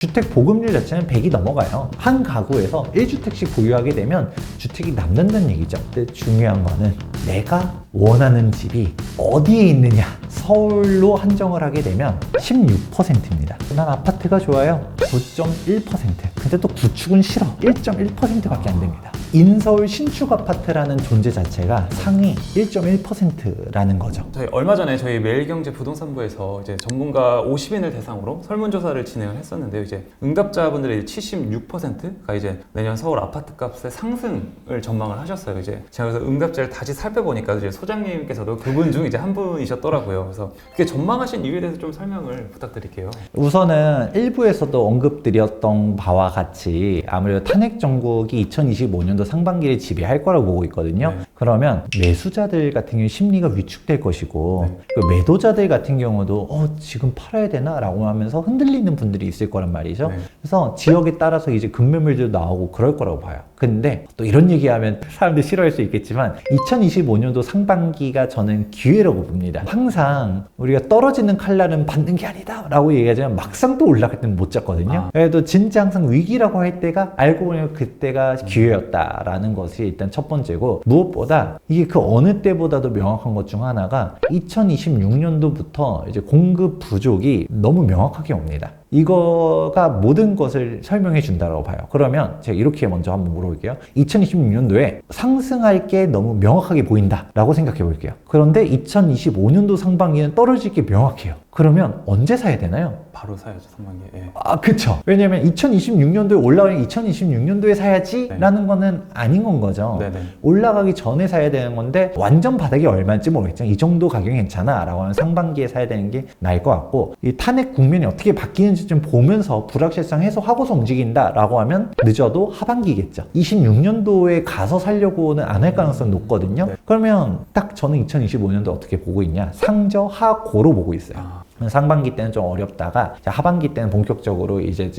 주택 보급률 자체는 100이 넘어가요. 한 가구에서 1주택씩 보유하게 되면 주택이 남는다는 얘기죠. 근데 중요한 거는 내가 원하는 집이 어디에 있느냐. 서울로 한정을 하게 되면 16%입니다. 난 아파트가 좋아요. 9.1%. 근데 또 구축은 싫어. 1.1%밖에 안 됩니다. 인서울 신축 아파트라는 존재 자체가 상위 1.1%라는 거죠. 저희 얼마 전에 저희 매일경제 부동산부에서 이제 전문가 50인을 대상으로 설문조사를 진행을 했었는데요. 이제 응답자분들의 76%가 이제 내년 서울 아파트 값의 상승을 전망을 하셨어요. 이제 제가 그래서 응답자를 다시 살펴보니까 이제 소장님께서도 그분 중 이제 한 분이셨더라고요. 그래서 그게 전망하신 이유에 대해서 좀 설명을 부탁드릴게요. 우선은 일부에서도 언급드렸던 바와 같이 아무래도 탄핵 정국이 2025년도 상반기를 지배할 거라고 보고 있거든요. 네. 그러면 매수자들 같은 경우 심리가 위축될 것이고 그 매도자들 같은 경우도 지금 팔아야 되나? 라고 하면서 흔들리는 분들이 있을 거란 말이죠. 네. 그래서 지역에 따라서 이제 급매물도 나오고 그럴 거라고 봐요. 근데 또 이런 얘기하면 사람들이 싫어할 수 있겠지만 2025년도 상반기가 저는 기회라고 봅니다. 항상 우리가 떨어지는 칼날은 받는 게 아니다 라고 얘기하지만 막상 또 올라갈 때는 못 잡거든요. 그래도 진짜 항상 위기라고 할 때가 알고 보면 그때가 기회였다라는 것이 일단 첫 번째고, 무엇보다 이게 그 어느 때보다도 명확한 것 중 하나가 2026년도부터 이제 공급 부족이 너무 명확하게 옵니다. 이거가 모든 것을 설명해 준다고 봐요. 그러면 제가 이렇게 먼저 한번 물어볼게요. 2026년도에 상승할 게 너무 명확하게 보인다 라고 생각해 볼게요. 그런데 2025년도 상반기는 떨어질 게 명확해요. 그러면 언제 사야 되나요? 바로 사야죠, 상반기에. 예. 그쵸. 왜냐면 2026년도에 올라가니 2026년도에 사야지 라는 거는 아닌 건 거죠. 네네. 올라가기 전에 사야 되는 건데 완전 바닥이 얼마인지 모르겠지만 이 정도 가격이 괜찮아 라고 하면 상반기에 사야 되는 게 나을 것 같고, 이 탄핵 국면이 어떻게 바뀌는지 좀 보면서 불확실성 해소하고서 움직인다 라고 하면 늦어도 하반기겠죠. 26년도에 가서 살려고는 안 할 가능성이 높거든요. 네. 그러면 딱 저는 2025년도 어떻게 보고 있냐, 상저하고로 보고 있어요. 상반기 때는 좀 어렵다가 하반기 때는 본격적으로 이제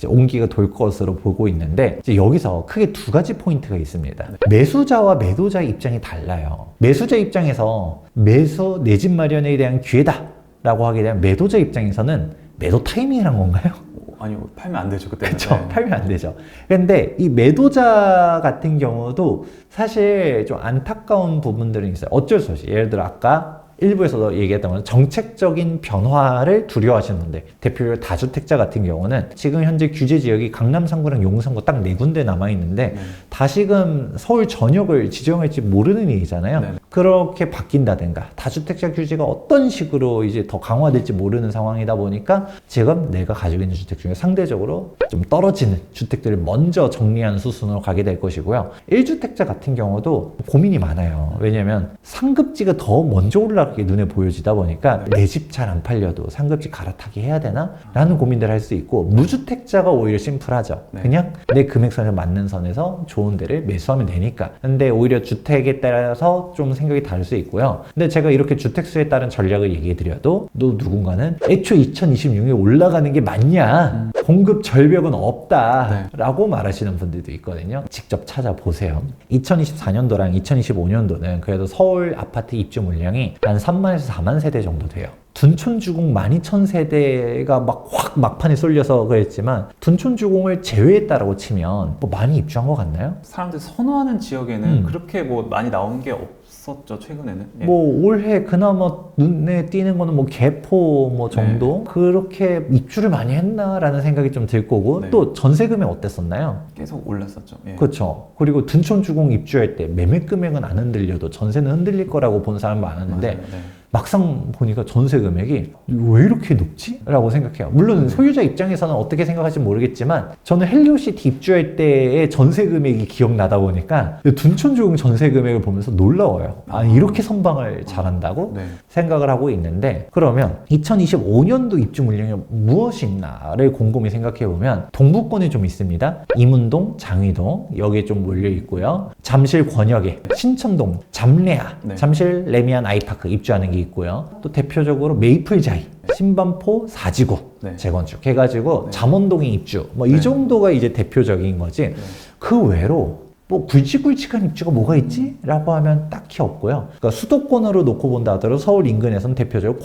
온기가 돌 것으로 보고 있는데, 이제 여기서 크게 두 가지 포인트가 있습니다. 매수자와 매도자의 입장이 달라요. 매수자 입장에서 매수 내 집 마련에 대한 기회다 라고 하게 되면, 매도자 입장에서는 매도 타이밍이란 건가요? 아니요, 팔면 안 되죠, 그때. 그렇죠. 팔면 안 되죠. 근데 이 매도자 같은 경우도 사실 좀 안타까운 부분들은 있어요. 어쩔 수 없이. 예를 들어 아까 일부에서도 얘기했던 건 정책적인 변화를 두려워하시는 분들, 대표적으로 다주택자 같은 경우는 지금 현재 규제 지역이 강남 3구랑 용산구 딱 4군데 남아있는데 다시금 서울 전역을 지정할지 모르는 얘기잖아요. 네. 그렇게 바뀐다든가 다주택자 규제가 어떤 식으로 이제 더 강화될지 모르는 상황이다 보니까 지금 내가 가지고 있는 주택 중에 상대적으로 좀 떨어지는 주택들을 먼저 정리하는 수순으로 가게 될 것이고요. 1주택자 같은 경우도 고민이 많아요. 왜냐면 상급지가 더 먼저 올라가게 눈에 보여지다 보니까 내 집 잘 안 팔려도 상급지 갈아타기 해야 되나? 라는 고민들을 할 수 있고, 무주택자가 오히려 심플하죠. 그냥 내 금액선에 맞는 선에서 좋은 데를 매수하면 되니까. 근데 오히려 주택에 따라서 좀 생각이 다를 수 있고요. 근데 제가 이렇게 주택수에 따른 전략을 얘기해 드려도 또 누군가는 애초에 2026년에 올라가는 게 맞냐? 공급 절벽은 없다 라고 말하시는 분들도 있거든요. 직접 찾아보세요. 2024년도랑 2025년도는 그래도 서울 아파트 입주 물량이 한 3만에서 4만 세대 정도 돼요. 둔촌주공 12,000세대가 확 막판에 쏠려서 그랬지만, 둔촌주공을 제외했다라고 치면 뭐 많이 입주한 것 같나요? 사람들이 선호하는 지역에는 그렇게 뭐 많이 나온 게 없었죠, 최근에는. 예. 뭐 올해 그나마 눈에 띄는 거는 뭐 개포 뭐 정도? 그렇게 입주를 많이 했나라는 생각이 좀 들 거고, 또 전세금액 어땠었나요? 계속 올랐었죠. 예. 그렇죠. 그리고 둔촌주공 입주할 때 매매 금액은 안 흔들려도 전세는 흔들릴 거라고 본 사람 많았는데 맞아요. 네. 막상 보니까 전세 금액이 왜 이렇게 높지? 라고 생각해요. 물론 소유자 입장에서는 어떻게 생각할지 모르겠지만, 저는 헬리오시티 입주할 때의 전세 금액이 기억나다 보니까 둔촌주공 전세 금액을 보면서 놀라워요. 이렇게 선방을 잘한다고 생각을 하고 있는데, 그러면 2025년도 입주 물량이 무엇이 있나를 곰곰이 생각해 보면 동부권에 좀 있습니다. 이문동, 장위동 여기에 좀 몰려 있고요. 잠실 권역에 신천동, 잠레아, 잠실 레미안 아이파크 입주하는 게 있고요. 또 대표적으로 메이플자이, 신반포 4지구 재건축 해가지고 잠원동에 입주, 뭐 이 정도가 이제 대표적인 거지. 그 외로 뭐 굵직굵직한 입주가 뭐가 있지? 라고 하면 딱히 없고요. 그러니까 수도권으로 놓고 본다 하더라도 서울 인근에서는 대표적으로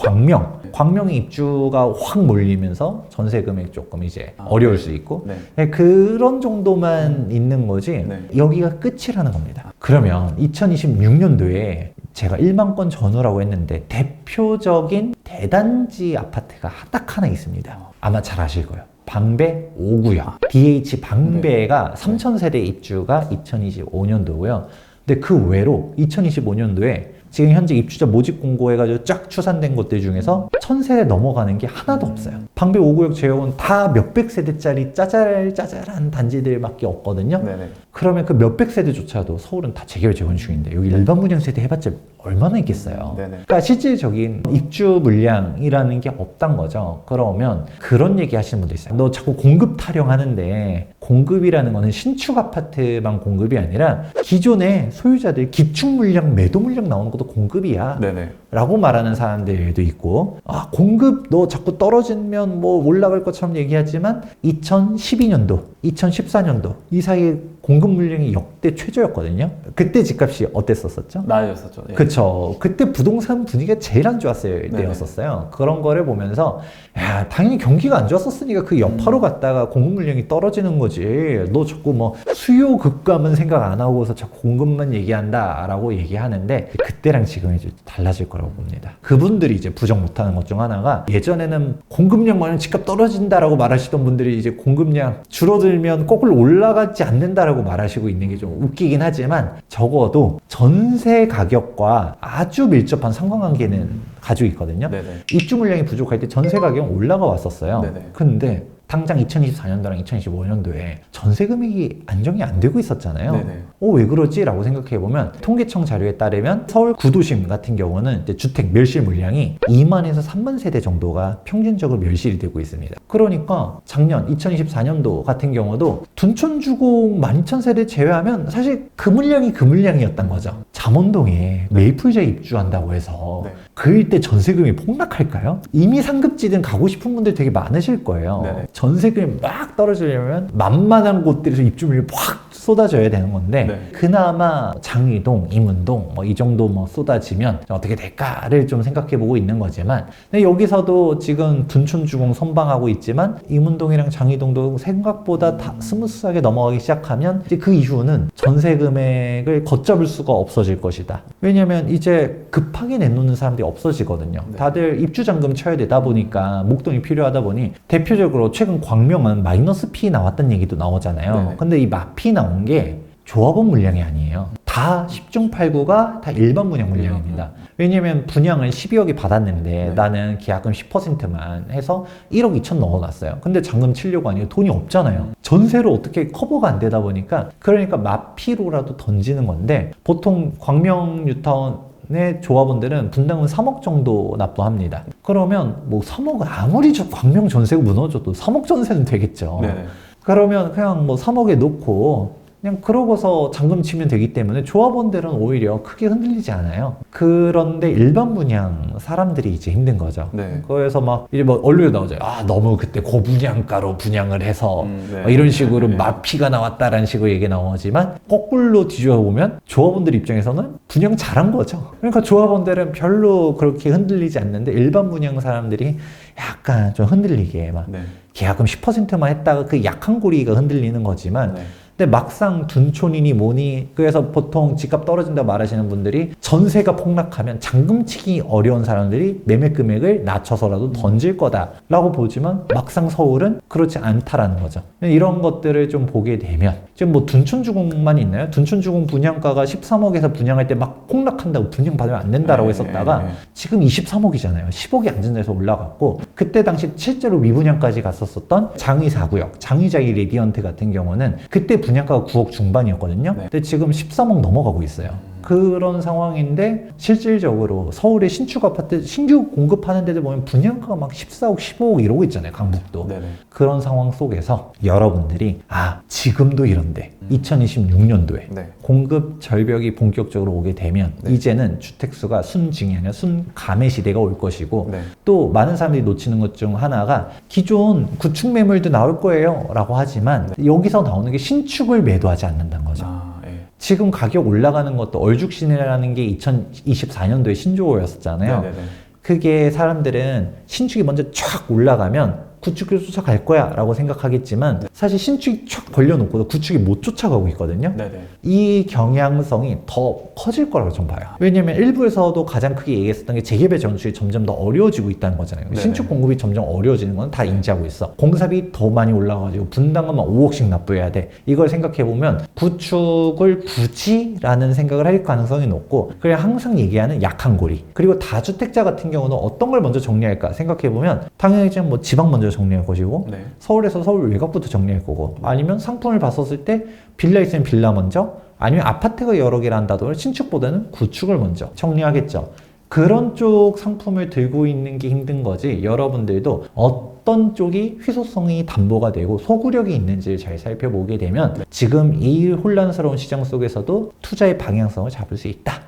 광명의 입주가 확 몰리면서 전세 금액이 조금 이제 어려울 수 있고 네. 네, 그런 정도만 있는 거지 네. 여기가 끝이라는 겁니다. 그러면 2026년도에 제가 1만 건 전후라고 했는데 대표적인 대단지 아파트가 딱 하나 있습니다. 아마 잘 아실 거예요. 방배 5구역 DH 방배가 3,000세대 입주가 2025년도고요. 근데 그 외로 2025년도에 지금 현재 입주자 모집 공고해가지고 쫙 추산된 것들 중에서 1,000세대 넘어가는 게 하나도 없어요. 방배 5구역 제형은 다 몇백 세대짜리 짜잘짜잘한 단지들밖에 없거든요. 네네. 그러면 그 몇백 세대조차도 서울은 다 재개발 재건축인데 여기 일반 분양 세대 해봤자 얼마나 있겠어요. 네네. 그러니까 실질적인 입주 물량이라는 게 없단 거죠. 그러면 그런 얘기 하시는 분도 있어요. 너 자꾸 공급 타령하는데 공급이라는 거는 신축 아파트만 공급이 아니라 기존의 소유자들 기축 물량, 매도 물량 나오는 것도 공급이야. 네네. 라고 말하는 사람들도 있고, 아, 공급 너 자꾸 떨어지면 뭐 올라갈 것처럼 얘기하지만 2012년도, 2014년도 이 사이에 공급 물량이 역대 최저였거든요. 그때 집값이 어땠었죠? 나아졌었죠. 예. 그쵸. 그때 부동산 분위기가 제일 안 좋았을 때였었어요. 그런 거를 보면서 야, 당연히 경기가 안 좋았었으니까 그 여파로 갔다가 공급 물량이 떨어지는 거지. 너 자꾸 뭐 수요 급감은 생각 안 하고서 자꾸 공급만 얘기한다 라고 얘기하는데 그때랑 지금이 좀 달라질 거라고 봅니다. 그분들이 이제 부정 못하는 것 중 하나가 예전에는 공급량 많으면 집값 떨어진다라고 말하시던 분들이 이제 공급량 줄어들면 거꾸로 올라가지 않는다라고 말하시고 있는 게 좀 웃기긴 하지만 적어도 전세 가격과 아주 밀접한 상관관계는 가지고 있거든요. 네네. 입주 물량이 부족할 때 전세 가격은 올라가 왔었어요. 네네. 근데 당장 2024년도랑 2025년도에 전세 금액이 안정이 안 되고 있었잖아요. 네네. 왜 그러지? 라고 생각해보면 통계청 자료에 따르면 서울 구도심 같은 경우는 이제 주택 멸실 물량이 2만에서 3만 세대 정도가 평균적으로 멸실이 되고 있습니다. 그러니까 작년 2024년도 같은 경우도 둔촌주공 12,000세대 제외하면 사실 그 물량이었단 거죠. 잠원동에 메이플제 입주한다고 해서 네. 그 일대 전세금이 폭락할까요? 이미 상급지든 가고 싶은 분들 되게 많으실 거예요. 네네. 전세금이 막 떨어지려면 만만한 곳들에서 입주물이 확 쏟아져야 되는 건데 네. 그나마 장위동, 이문동 뭐 이 정도 뭐 쏟아지면 어떻게 될까를 좀 생각해보고 있는 거지만 근데 여기서도 지금 둔촌주공 선방하고 있지만 이문동이랑 장위동도 생각보다 다 스무스하게 넘어가기 시작하면 이제 그 이후는 전세 금액을 걷잡을 수가 없어질 것이다. 왜냐면 이제 급하게 내놓는 사람들이 없어지거든요. 네. 다들 입주잔금 쳐야 되다 보니까 목돈이 필요하다 보니 대표적으로 최근 광명은 마이너스 피 나왔다는 얘기도 나오잖아요. 네네. 근데 이 마피 나온 게 조합원 물량이 아니에요. 다 10중 8구가 다 일반 분양 물량입니다. 왜냐면 분양을 12억이 받았는데 네. 나는 계약금 10%만 해서 1억 2천 넣어놨어요. 근데 잔금 치려고 하니까 돈이 없잖아요. 전세로 어떻게 커버가 안 되다 보니까 그러니까 마피로라도 던지는 건데 보통 광명 뉴타운 의 조합원들은 분담금 3억 정도 납부합니다. 그러면 뭐 3억 아무리 저 광명 전세가 무너져도 3억 전세는 되겠죠. 네네. 그러면 그냥 뭐 3억에 놓고 그냥 그러고서 잔금 치면 되기 때문에 조합원들은 오히려 크게 흔들리지 않아요. 그런데 일반 분양 사람들이 이제 힘든 거죠. 네. 그래서 막 이제 뭐 언론에 나오죠. 아, 너무 그때 고분양가로 분양을 해서 네. 막 이런 식으로 네. 마피가 나왔다라는 식으로 얘기 나오지만 거꾸로 뒤져보면 조합원들 입장에서는 분양 잘한 거죠. 그러니까 조합원들은 별로 그렇게 흔들리지 않는데 일반 분양 사람들이 약간 좀 흔들리게 막 네. 계약금 10%만 했다가 그 약한 고리가 흔들리는 거지만 네. 근데 막상 둔촌이니 뭐니 그래서 보통 집값 떨어진다 말하시는 분들이 전세가 폭락하면 잔금치기 어려운 사람들이 매매 금액을 낮춰서라도 던질 거다라고 보지만 막상 서울은 그렇지 않다라는 거죠. 이런 것들을 좀 보게 되면 지금 뭐 둔촌주공만 있나요? 둔촌주공 분양가가 13억에서 분양할 때 막 폭락한다고 분양받으면 안 된다라고 했었다가 지금 23억이잖아요. 10억이 안전해서 올라갔고 그때 당시 실제로 미분양까지 갔었던 장위 4구역, 장위자이 레디언트 같은 경우는 그때 분양가가 9억 중반이었거든요. 네. 근데 지금 13억 넘어가고 있어요. 그런 상황인데 실질적으로 서울의 신축 아파트 신규 공급하는 데들 보면 분양가가 막 14억, 15억 이러고 있잖아요. 강북도. 네네. 그런 상황 속에서 여러분들이 지금도 이런데 2026년도에 네. 공급 절벽이 본격적으로 오게 되면 네. 이제는 주택수가 순증이 아니라 순감의 시대가 올 것이고 네. 또 많은 사람들이 놓치는 것 중 하나가 기존 구축 매물도 나올 거예요 라고 하지만 여기서 나오는 게 신축을 매도하지 않는다는 거죠. 예. 지금 가격 올라가는 것도 얼죽신이라는 게 2024년도에 신조어였었잖아요. 네네네. 그게 사람들은 신축이 먼저 쫙 올라가면 구축을 쫓아갈 거야 라고 생각하겠지만 사실 신축이 쫙 벌려놓고도 구축이 못 쫓아가고 있거든요. 네네. 이 경향성이 더 커질 거라고 좀 봐요. 왜냐면 일부에서도 가장 크게 얘기했었던 게 재개발 전축이 점점 더 어려워지고 있다는 거잖아요. 네네. 신축 공급이 점점 어려워지는 건 다 인지하고 있어. 공사비 더 많이 올라가가지고 분담금만 5억씩 납부해야 돼. 이걸 생각해보면 구축을 굳이 라는 생각을 할 가능성이 높고, 그래 항상 얘기하는 약한 고리. 그리고 다주택자 같은 경우는 어떤 걸 먼저 정리할까 생각해보면 당연히 지금 뭐 지방 먼저 정리할 것이고, 네. 서울에서 서울 외곽부터 정리할 거고, 아니면 상품을 봤었을 때 빌라 있으면 빌라 먼저, 아니면 아파트가 여러 개를 한다더라도 신축보다는 구축을 먼저 정리하겠죠. 그런 쪽 상품을 들고 있는 게 힘든 거지, 여러분들도 어떤 쪽이 희소성이 담보가 되고 소구력이 있는지를 잘 살펴보게 되면 지금 이 혼란스러운 시장 속에서도 투자의 방향성을 잡을 수 있다.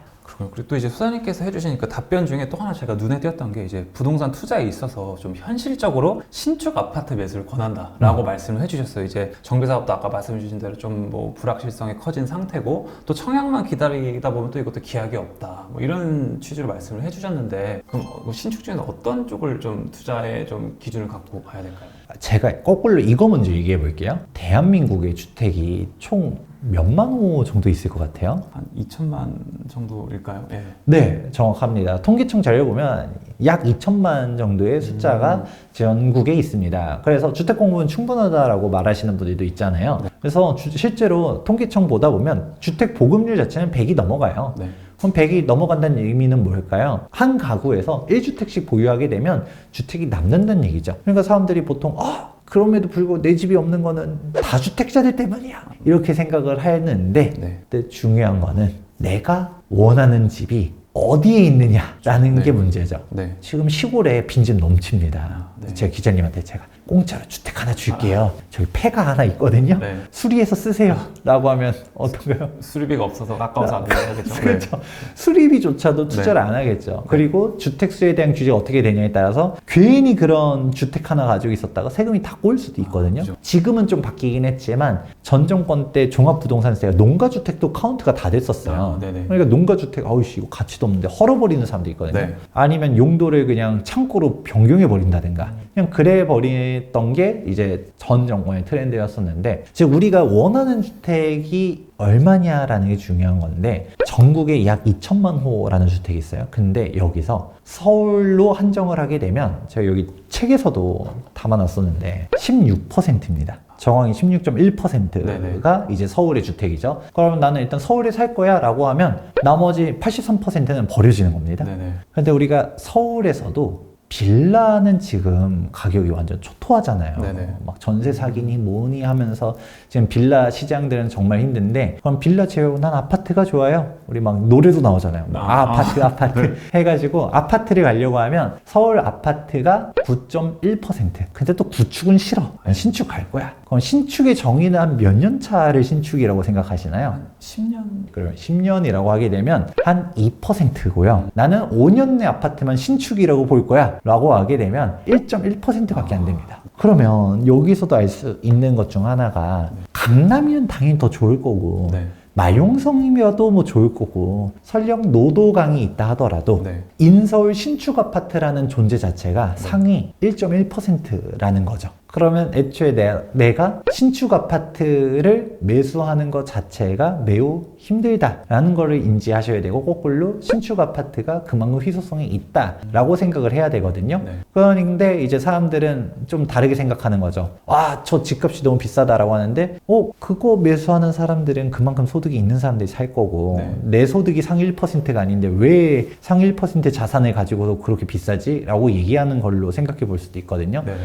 그리고 또 이제 소장님께서 해주신 그 답변 중에 또 하나 제가 눈에 띄었던 게, 이제 부동산 투자에 있어서 좀 현실적으로 신축 아파트 매수를 권한다라고 말씀을 해주셨어요. 이제 정비사업도 아까 말씀해 주신 대로 좀 뭐 불확실성이 커진 상태고, 또 청약만 기다리다 보면 또 이것도 기약이 없다, 뭐 이런 취지로 말씀을 해주셨는데, 그럼 신축 중에는 어떤 쪽을 좀 투자에 좀 기준을 갖고 봐야 될까요? 제가 거꾸로 이거 먼저 얘기해 볼게요. 대한민국의 주택이 총 몇만 호 정도 있을 것 같아요? 한 2천만 정도일까요? 예. 네, 정확합니다. 통계청 자료 보면 약 2천만 정도의 숫자가 전국에 있습니다. 그래서 주택 공급은 충분하다라고 말하시는 분들도 있잖아요. 그래서 실제로 통계청 보다 보면 주택 보급률 자체는 100이 넘어가요. 네. 그럼 100이 넘어간다는 의미는 뭘까요? 한 가구에서 1주택씩 보유하게 되면 주택이 남는다는 얘기죠. 그러니까 사람들이 보통 그럼에도 불구하고 내 집이 없는 거는 다주택자들 때문이야, 이렇게 생각을 하는데, 네. 근데 중요한 거는 내가 원하는 집이 어디에 있느냐라는 네. 게 문제죠. 네. 지금 시골에 빈집 넘칩니다. 네. 제가 기자님한테 제가 공짜로 주택 하나 줄게요. 저기 폐가 하나 있거든요. 네. 수리해서 쓰세요. 라고 하면 어떤가요? 수리비가 없어서 아까워서 안 되겠죠. 그렇죠. 수리비조차도 투자를 안 하겠죠. 그리고 주택수에 대한 규제가 어떻게 되냐에 따라서 괜히 그런 주택 하나 가지고 있었다가 세금이 다 꼬일 수도 있거든요. 그렇죠. 지금은 좀 바뀌긴 했지만 전 정권 때 종합부동산세가 농가주택도 카운트가 다 됐었어요. 네네. 그러니까 농가주택 이거 가치도 없는데 헐어버리는 사람도 있거든요. 네. 아니면 용도를 그냥 창고로 변경해 버린다든가 그냥 그래 버렸던 게 이제 전 정권의 트렌드였었는데, 즉 우리가 원하는 주택이 얼마냐라는 게 중요한 건데, 전국에 약 2천만 호라는 주택이 있어요. 근데 여기서 서울로 한정을 하게 되면 제가 여기 책에서도 담아놨었는데 16%입니다. 정확히 16.1%가 이제 서울의 주택이죠. 그러면 나는 일단 서울에 살 거야 라고 하면 나머지 83%는 버려지는 겁니다. 네네. 근데 우리가 서울에서도 빌라는 지금 가격이 완전 초토화잖아요. 네네. 막 전세 사기니 뭐니 하면서 지금 빌라 시장들은 정말 힘든데, 그럼 빌라 제외하고 난 아파트가 좋아요. 우리 막 노래도 나오잖아요. 아파트 해가지고 아파트를 가려고 하면 서울 아파트가 9.1%. 근데 또 구축은 싫어. 난 신축 갈 거야. 그럼 신축의 정의는 한 몇 년 차를 신축이라고 생각하시나요? 10년. 그럼 10년이라고 하게 되면 한 2%고요. 나는 5년 내 아파트만 신축이라고 볼 거야 라고 하게 되면 1.1%밖에 안 됩니다. 그러면 여기서도 알 수 있는 것 중 하나가, 강남이면 당연히 더 좋을 거고, 네. 마용성이면도 뭐 좋을 거고, 설령 노도강이 있다 하더라도 네. 인서울 신축 아파트라는 존재 자체가 상위 1.1%라는 거죠. 그러면 애초에 내가 신축 아파트를 매수하는 것 자체가 매우 힘들다라는 거를 인지하셔야 되고, 거꾸로 신축 아파트가 그만큼 희소성이 있다라고 생각을 해야 되거든요. 네. 그런데 이제 사람들은 좀 다르게 생각하는 거죠. 저 집값이 너무 비싸다라고 하는데, 그거 매수하는 사람들은 그만큼 소득이 있는 사람들이 살 거고, 네. 내 소득이 상위 1%가 아닌데 왜 상위 1% 자산을 가지고도 그렇게 비싸지? 라고 얘기하는 걸로 생각해 볼 수도 있거든요. 네네.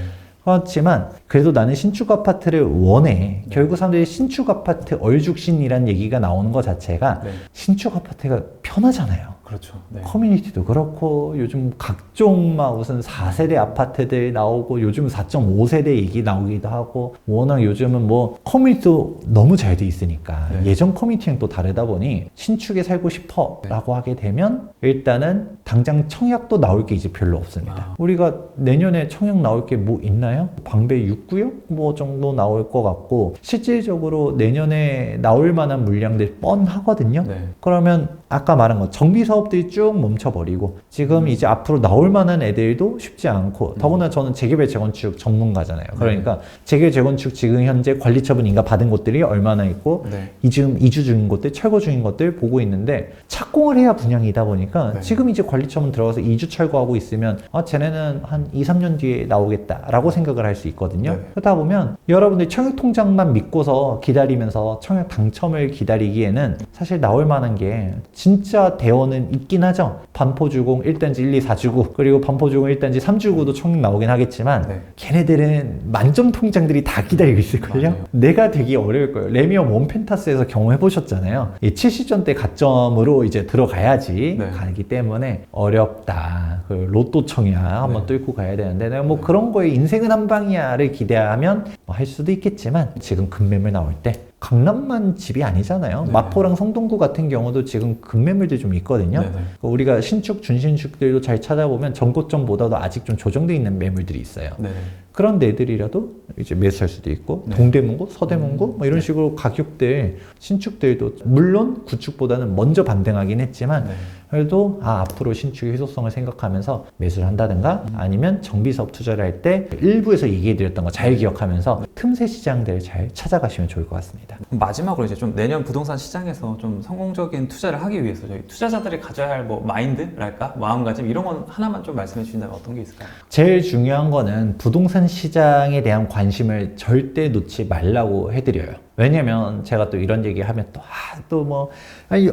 그렇지만 그래도 나는 신축 아파트를 원해. 결국 사람들이 신축 아파트 얼죽신이란 얘기가 나오는 것 자체가 네. 신축 아파트가 편하잖아요. 그렇죠. 네. 커뮤니티도 그렇고 요즘 각종 막 무슨 4세대 아파트들 나오고 요즘 4.5세대 얘기 나오기도 하고 워낙 요즘은 뭐 커뮤니티도 너무 잘 돼 있으니까 네. 예전 커뮤니티랑 또 다르다 보니 신축에 살고 싶어 라고 하게 되면 일단은 당장 청약도 나올 게 이제 별로 없습니다. 우리가 내년에 청약 나올 게 뭐 있나요? 방배 6구역 뭐 정도 나올 것 같고 실질적으로 내년에 나올 만한 물량들 뻔하거든요. 네. 그러면 아까 말한 거 정비 사업들이 쭉 멈춰버리고 지금 이제 앞으로 나올 만한 애들도 쉽지 않고 더구나 저는 재개발 재건축 전문가잖아요. 그러니까 재개발 재건축 지금 현재 관리처분 인가 받은 곳들이 얼마나 있고 네. 지금 이주 중인 곳들, 철거 중인 것들 보고 있는데 착공을 해야 분양이다 보니까 네. 지금 이제 관리처분 들어가서 이주 철거하고 있으면 쟤네는 한 2, 3년 뒤에 나오겠다라고 생각을 할 수 있거든요. 네. 그러다 보면 여러분들 청약 통장만 믿고서 기다리면서 청약 당첨을 기다리기에는 사실 나올 만한 게 진짜 대원은 있긴 하죠. 반포주공 1단지 1, 2, 4주구 그리고 반포주공 1단지 3주구도 청약 나오긴 하겠지만 네. 걔네들은 만점 통장들이 다 기다리고 있을걸요. 맞아요. 내가 되기 어려울 거예요. 레미엄 원펜타스에서 경험해보셨잖아요. 이 7시전대 가점으로 이제 들어가야지 네. 가기 때문에 어렵다. 그 로또 청약 한번 뚫고 가야 되는데 내가 뭐 그런 거에 인생은 한 방이야를 기대하면 뭐 할 수도 있겠지만 지금 급매물 나올 때 강남만 집이 아니잖아요. 네. 마포랑 성동구 같은 경우도 지금 급매물들이 좀 있거든요. 네네. 우리가 신축, 준신축들도 잘 찾아보면 전고점보다도 아직 좀 조정돼 있는 매물들이 있어요. 네. 그런 데들이라도 이제 매수할 수도 있고 네. 동대문구, 서대문구 뭐 이런 식으로 가격들 신축들도 물론 구축보다는 먼저 반등하긴 했지만 네. 그래도 앞으로 신축의 희소성을 생각하면서 매수를 한다든가 아니면 정비사업 투자를 할 때 일부에서 얘기해드렸던 거 잘 기억하면서 틈새 시장들 잘 찾아가시면 좋을 것 같습니다. 마지막으로 이제 좀 내년 부동산 시장에서 좀 성공적인 투자를 하기 위해서 저희 투자자들이 가져야 할 뭐 마인드랄까 마음가짐 이런 건 하나만 좀 말씀해 주신다면 어떤 게 있을까요? 제일 중요한 거는 부동산 시장에 대한 관심을 절대 놓지 말라고 해드려요. 왜냐면 제가 또 이런 얘기 하면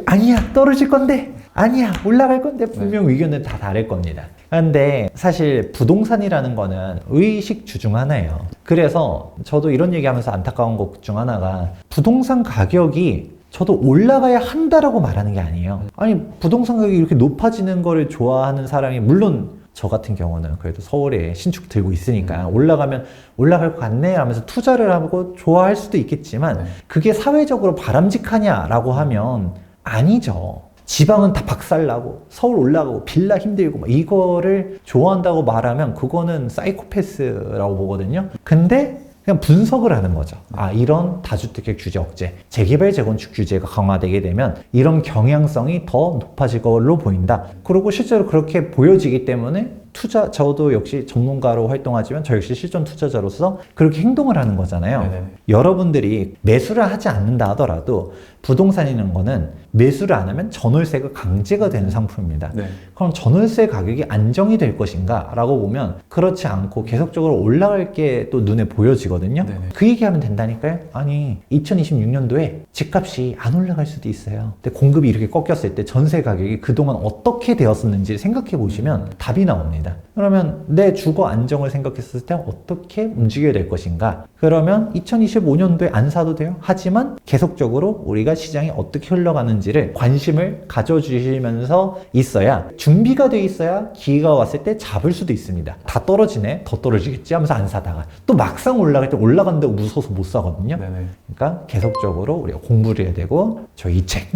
아니야 떨어질 건데 아니야 올라갈 건데 분명 의견은 다 다를 겁니다. 근데 사실 부동산이라는 거는 의식 중 하나예요. 그래서 저도 이런 얘기하면서 안타까운 것 중 하나가 부동산 가격이 저도 올라가야 한다라고 말하는 게 아니에요. 아니 부동산 가격이 이렇게 높아지는 거를 좋아하는 사람이 물론 저 같은 경우는 그래도 서울에 신축 들고 있으니까 올라가면 올라갈 것 같네 하면서 투자를 하고 좋아할 수도 있겠지만 그게 사회적으로 바람직하냐라고 하면 아니죠. 지방은 다 박살나고 서울 올라가고 빌라 힘들고 막 이거를 좋아한다고 말하면 그거는 사이코패스라고 보거든요. 근데 그냥 분석을 하는 거죠. 이런 다주택자 규제 억제, 재개발 재건축 규제가 강화되게 되면 이런 경향성이 더 높아질 걸로 보인다. 그리고 실제로 그렇게 보여지기 때문에 저도 역시 전문가로 활동하지만 저 역시 실전 투자자로서 그렇게 행동을 하는 거잖아요. 네네. 여러분들이 매수를 하지 않는다 하더라도 부동산이라는 거는 매수를 안 하면 전월세가 강제가 되는 상품입니다. 네. 그럼 전월세 가격이 안정이 될 것인가? 라고 보면 그렇지 않고 계속적으로 올라갈 게 또 눈에 보여지거든요. 네네. 그 얘기하면 된다니까요. 아니 2026년도에 집값이 안 올라갈 수도 있어요. 근데 공급이 이렇게 꺾였을 때 전세 가격이 그동안 어떻게 되었었는지 생각해 보시면 답이 나옵니다. 그러면 내 주거 안정을 생각했을 때 어떻게 움직여야 될 것인가? 그러면 2025년도에 안 사도 돼요. 하지만 계속적으로 우리가 시장이 어떻게 흘러가는지를 관심을 가져주시면서 있어야 준비가 돼 있어야 기회가 왔을 때 잡을 수도 있습니다. 다 떨어지네, 더 떨어지겠지 하면서 안 사다가 또 막상 올라갈 때 올라간다고 무서워서 못 사거든요. 네네. 그러니까 계속적으로 우리가 공부를 해야 되고 저 이 책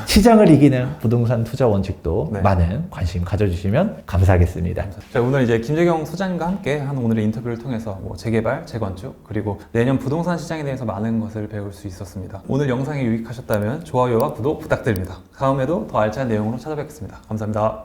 시장을 이기는 부동산 투자 원칙도 네. 많은 관심 가져주시면 감사하겠습니다. 자, 오늘 이제 김재경 소장님과 함께 한 오늘의 인터뷰를 통해서 뭐 재개발, 재건축 그리고 내년 부동산 시장에 대해서 많은 것을 배울 수 있었습니다. 오늘 영상이 유익하셨다면 좋아요와 구독 부탁드립니다. 다음에도 더 알찬 내용으로 찾아뵙겠습니다. 감사합니다.